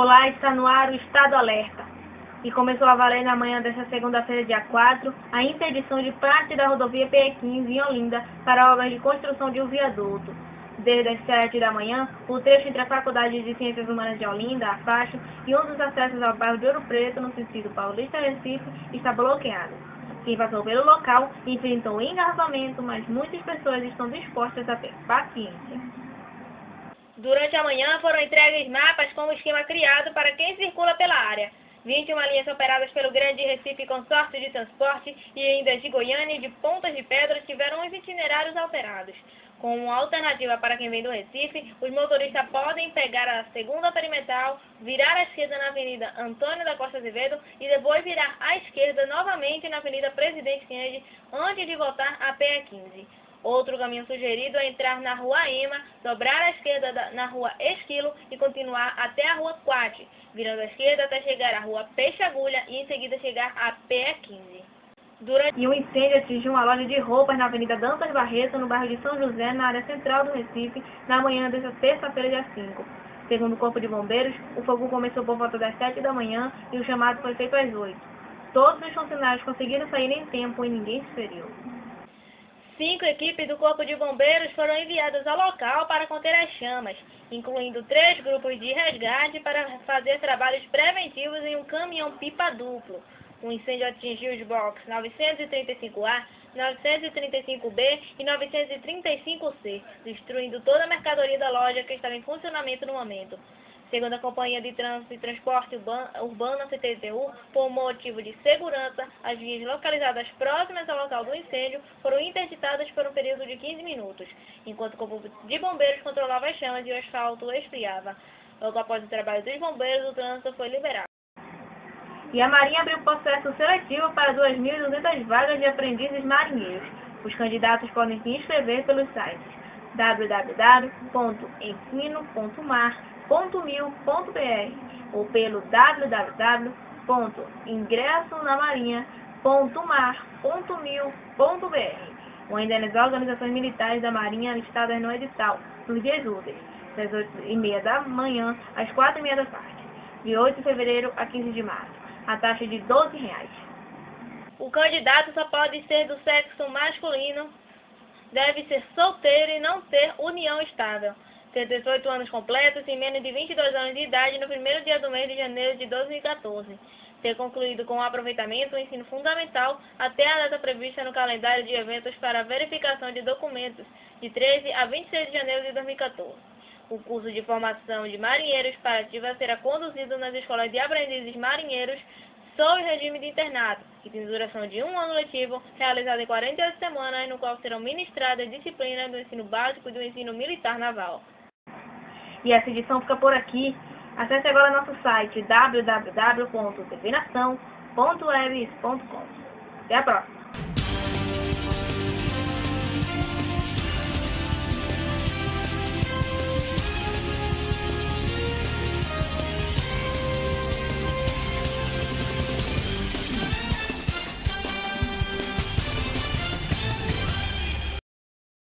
Olá, está no ar o Estado Alerta. E começou a valer na manhã desta segunda-feira, dia 4, a interdição de parte da rodovia PE15 em Olinda para obras de construção de um viaduto. Desde as 7 da manhã, o trecho entre a Faculdade de Ciências Humanas de Olinda, a FACHO, e um dos acessos ao bairro de Ouro Preto, no sentido Paulista-Recife, está bloqueado. Quem passou pelo local enfrentou engarrafamento, mas muitas pessoas estão dispostas a ter paciência. Durante a manhã foram entregues mapas com o esquema criado para quem circula pela área. 21 linhas operadas pelo Grande Recife Consórcio de Transporte e ainda de Goiânia e de Pontas de Pedra tiveram os itinerários alterados. Como alternativa para quem vem do Recife, os motoristas podem pegar a segunda perimetral, virar à esquerda na Avenida Antônio da Costa Azevedo e depois virar à esquerda novamente na Avenida Presidente Kennedy antes de voltar à PE15. Outro caminho sugerido é entrar na Rua Ema, dobrar à esquerda na Rua Esquilo e continuar até a Rua Quate, virando à esquerda até chegar à Rua Peixe Agulha e em seguida chegar à PE15. E um incêndio atingiu uma loja de roupas na Avenida Dantas Barreto, no bairro de São José, na área central do Recife, na manhã desta terça-feira, dia 5. Segundo o Corpo de Bombeiros, o fogo começou por volta das 7 da manhã e o chamado foi feito às 8. Todos os funcionários conseguiram sair em tempo e ninguém se feriu. 5 equipes do Corpo de Bombeiros foram enviadas ao local para conter as chamas, incluindo 3 grupos de resgate para fazer trabalhos preventivos em um caminhão-pipa duplo. O incêndio atingiu os blocos 935A, 935B e 935C, destruindo toda a mercadoria da loja que estava em funcionamento no momento. Segundo a Companhia de Trânsito e Transporte Urbano, CTTU, por motivo de segurança, as vias localizadas próximas ao local do incêndio foram interditadas por um período de 15 minutos, enquanto o Corpo de Bombeiros controlava as chamas e o asfalto esfriava. Logo após o trabalho dos bombeiros, o trânsito foi liberado. E a Marinha abriu processo seletivo para 2.200 vagas de aprendizes marinheiros. Os candidatos podem se inscrever pelos sites www.ensino.mar.mil.br ou pelo www.ingressonammarinha.mar.mil.br ou ainda nas organizações militares da Marinha listadas no edital, nos dias úteis, das 8h30 da manhã às 4h30 da tarde, de 8 de fevereiro a 15 de março. A taxa de R$ 12. O candidato só pode ser do sexo masculino, deve ser solteiro e não ter união estável, ter 18 anos completos e menos de 22 anos de idade no primeiro dia do mês de janeiro de 2014, ter concluído com aproveitamento o ensino fundamental até a data prevista no calendário de eventos para verificação de documentos, de 13 a 26 de janeiro de 2014. O curso de formação de marinheiros para ativa será conduzido nas escolas de aprendizes marinheiros sob regime de internato, que tem duração de 1 ano letivo, realizado em 48 semanas, no qual serão ministradas disciplinas do ensino básico e do ensino militar naval. E essa edição fica por aqui. Acesse agora nosso site www.tvnação.webs.com. Até a próxima!